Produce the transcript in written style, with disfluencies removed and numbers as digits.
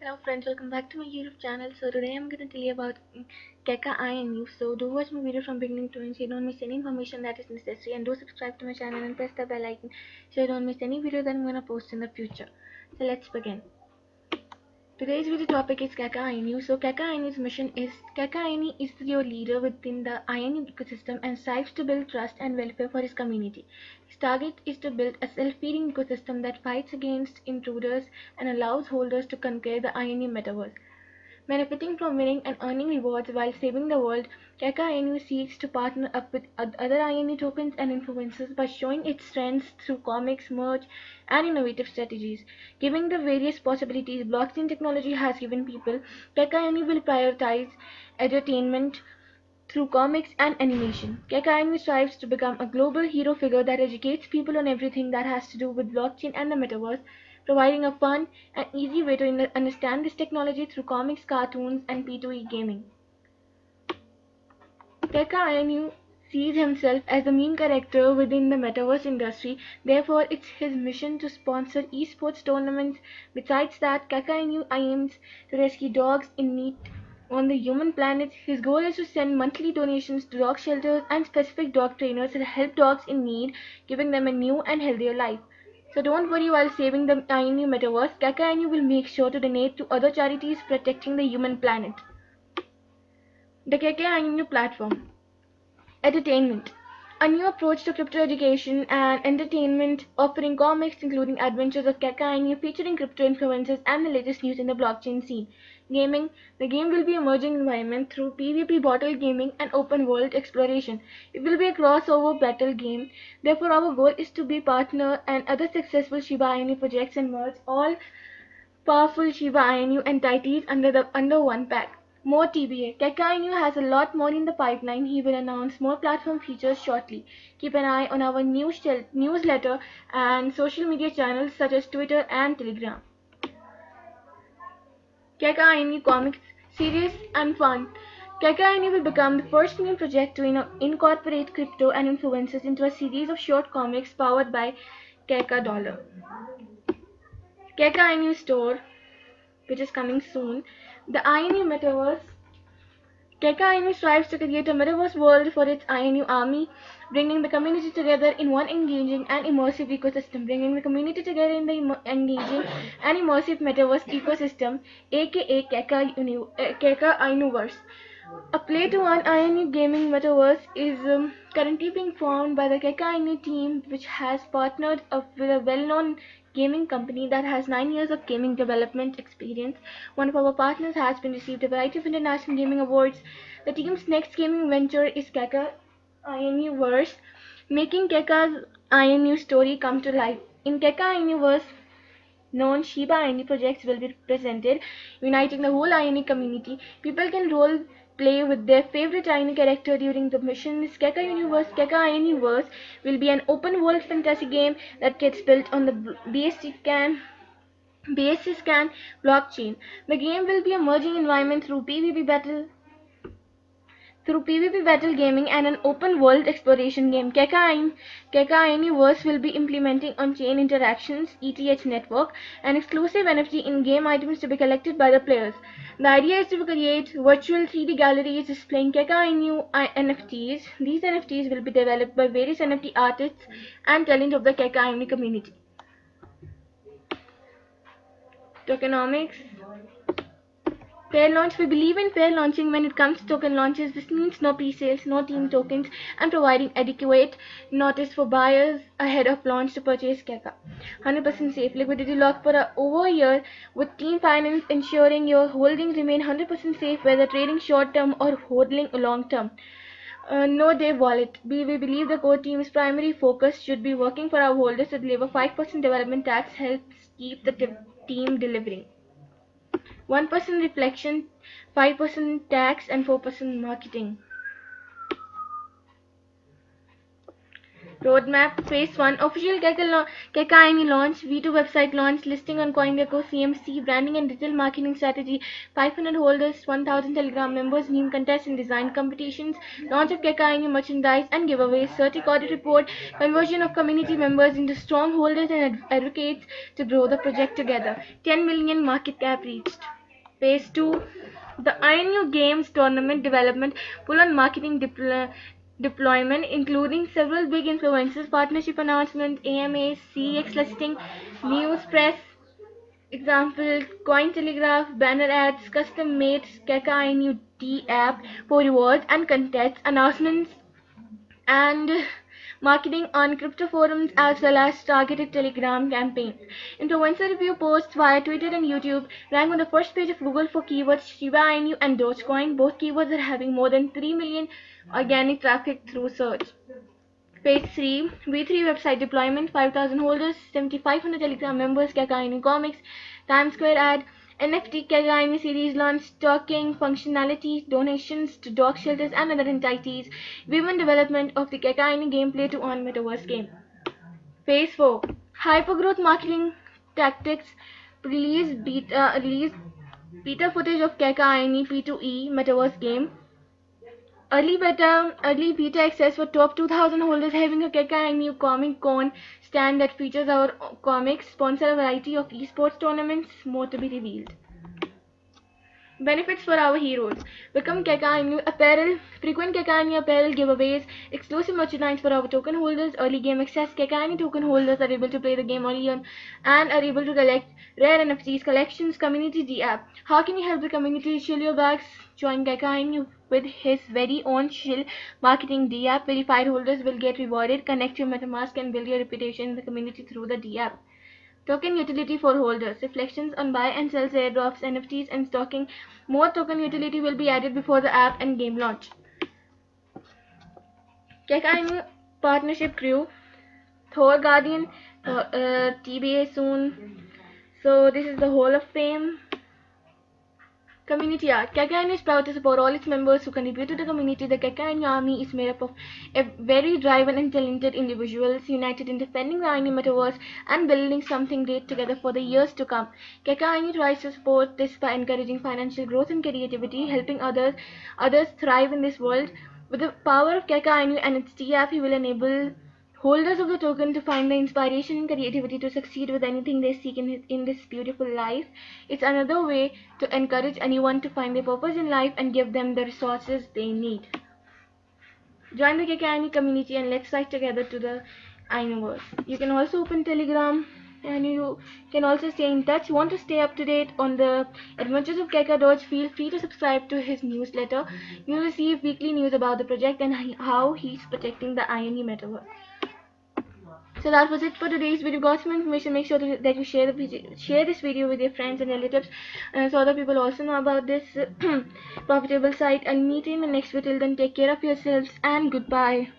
Hello friends, welcome back to my YouTube channel. So today I'm going to tell you about Keka INU. So do watch my video from beginning to end so you don't miss any information that is necessary, and do subscribe to my channel and press the bell icon so you don't miss any video that I'm going to post in the future. So let's begin. Today's video topic is Keka INU. So Keka INU's mission is Keka INU is your leader within the INU ecosystem and strives to build trust and welfare for his community. His target is to build a self-feeding ecosystem that fights against intruders and allows holders to conquer the INU metaverse. Benefiting from winning and earning rewards while saving the world, Keka INU seeks to partner up with other INU tokens and influencers by showing its strengths through comics, merch, and innovative strategies. Given the various possibilities blockchain technology has given people, Keka INU will prioritize entertainment through comics and animation. Keka INU strives to become a global hero figure that educates people on everything that has to do with blockchain and the metaverse, providing a fun and easy way to understand this technology through comics, cartoons, and P2E gaming. Keka INU sees himself as the main character within the metaverse industry, therefore it's his mission to sponsor esports tournaments. Besides that, Keka INU aims to rescue dogs in need on the human planet. His goal is to send monthly donations to dog shelters and specific dog trainers to help dogs in need, giving them a new and healthier life. So don't worry while saving the INU metaverse, Keka INU will make sure to donate to other charities protecting the human planet. The Keka INU platform. Entertainment. A new approach to crypto education and entertainment, offering comics including Adventures of Keka INU featuring crypto influencers and the latest news in the blockchain scene. Gaming. The game will be emerging environment through PvP bottle gaming and open world exploration. It will be a crossover battle game. Therefore, our goal is to be partner and other successful Shiba Inu projects and merge all powerful Shiba Inu entities under one pack. More TBA. Keka Inu has a lot more in the pipeline. He will announce more platform features shortly. Keep an eye on our newsletter and social media channels such as Twitter and Telegram. Keka Inu comics, serious and fun. Keka Inu will become the first new project to incorporate crypto and influencers into a series of short comics powered by Keka Dollar. Keka INU store, which is coming soon. The INU metaverse. Keka INU strives to create a metaverse world for its INU army, bringing the community together in one engaging and immersive ecosystem. Bringing the community together in the engaging and immersive metaverse ecosystem, aka Keka INUverse. A play-to-earn INU gaming metaverse is currently being formed by the Keka INU team, which has partnered up with a well-known gaming company that has 9 years of gaming development experience. One of our partners has been received a variety of international gaming awards. The team's next gaming venture is Keka INUverse, making Keka's INU story come to life. In Keka INUverse, known Shiba Inu projects will be presented, uniting the whole INU community. People can role play with their favorite INU character during the missions. Keka INUverse will be an open world fantasy game that gets built on the BSC scan blockchain. The game will be a merging environment through PvP battle gaming and an open world exploration game. Keka INUverse will be implementing on-chain interactions (ETH) network and exclusive NFT in-game items to be collected by the players. The idea is to create virtual 3D galleries displaying Keka INU NFTs. These NFTs will be developed by various NFT artists and talent of the Keka INU community. Tokenomics. Fair launch. We believe in fair launching when it comes to token launches. This means no pre-sales, no team tokens, and providing adequate notice for buyers ahead of launch to purchase Keka. 100% safe. Liquidity lock for over a year with team finance, ensuring your holdings remain 100% safe whether trading short-term or holding long-term. No day wallet. We believe the core team's primary focus should be working for our holders to deliver 5% development tax helps keep the team delivering. 1% reflection, 5% tax, and 4% marketing. Roadmap Phase 1 Official Keka launch, V2 website launch, listing on CoinGecko, CMC, branding and digital marketing strategy, 500 holders, 1000 Telegram members, new contests and design competitions, launch of Keka merchandise and giveaways, Certic audit report, conversion of community members into strong holders and advocates to grow the project together, 10 million market cap reached. Phase 2 The INU Games Tournament Development Full on Marketing Deployment, including several big influencers, partnership announcement, AMAs, CEX listing, news press, example, Cointelegraph, banner ads, custom-made Keka INU D app for rewards and contests, announcements, and marketing on crypto forums as well as targeted Telegram campaigns. Influencer review posts via Twitter and YouTube rank on the first page of Google for keywords Shiba Inu and Dogecoin. Both keywords are having more than 3 million organic traffic through search. Phase 3 V3 website deployment, 5,000 holders, 7,500 Telegram members, Keka Inu comics, Times Square ad, NFT Keka Inu series launch, stocking functionality, donations to dog shelters and other entities, women development of the Keka Inu gameplay to on metaverse game. Phase 4 Hypergrowth marketing tactics, release beta footage of Keka Inu P2E metaverse game. Early beta access for top 2000 holders, having a Keka Inu Comic Con stand that features our comics, sponsor a variety of esports tournaments, more to be revealed. Benefits for our heroes. Become Keka Inu apparel, frequent Keka Inu apparel giveaways, exclusive merchandise for our token holders, early game access. Keka Inu token holders are able to play the game early on and are able to collect rare NFTs, collections, community D app. How can you help the community shill your bags? Join Keka Inu with his very own shill marketing D app. Verified holders will get rewarded. Connect your MetaMask and build your reputation in the community through the D app. Token utility for holders. Reflections on buy and sell airdrops, NFTs and stocking. More token utility will be added before the app and game launch. Keka Inu partnership crew. Thor Guardian, TBA soon. So this is the Hall of Fame. Community art. Keka Inu is proud to support all its members who contribute to the community. The Keka Inu army is made up of very driven and talented individuals united in defending the Inu metaverse and building something great together for the years to come. Keka Inu tries to support this by encouraging financial growth and creativity, helping others thrive in this world. With the power of Keka Inu and its T-app, he will enable holders of the token to find the inspiration and creativity to succeed with anything they seek in this beautiful life. It's another way to encourage anyone to find their purpose in life and give them the resources they need. Join the Keka Inu community and let's fight together to the Inuverse. You can also open Telegram and you can also stay in touch. Want to stay up to date on the adventures of Keka Doge? Feel free to subscribe to his newsletter. You'll receive weekly news about the project and how he's protecting the Inu metaverse. So that was it for today's video. Got some information. Make sure that you share this video with your friends and relatives, so other people also know about this profitable site. I'll meet you in the next video. Till then, take care of yourselves and goodbye.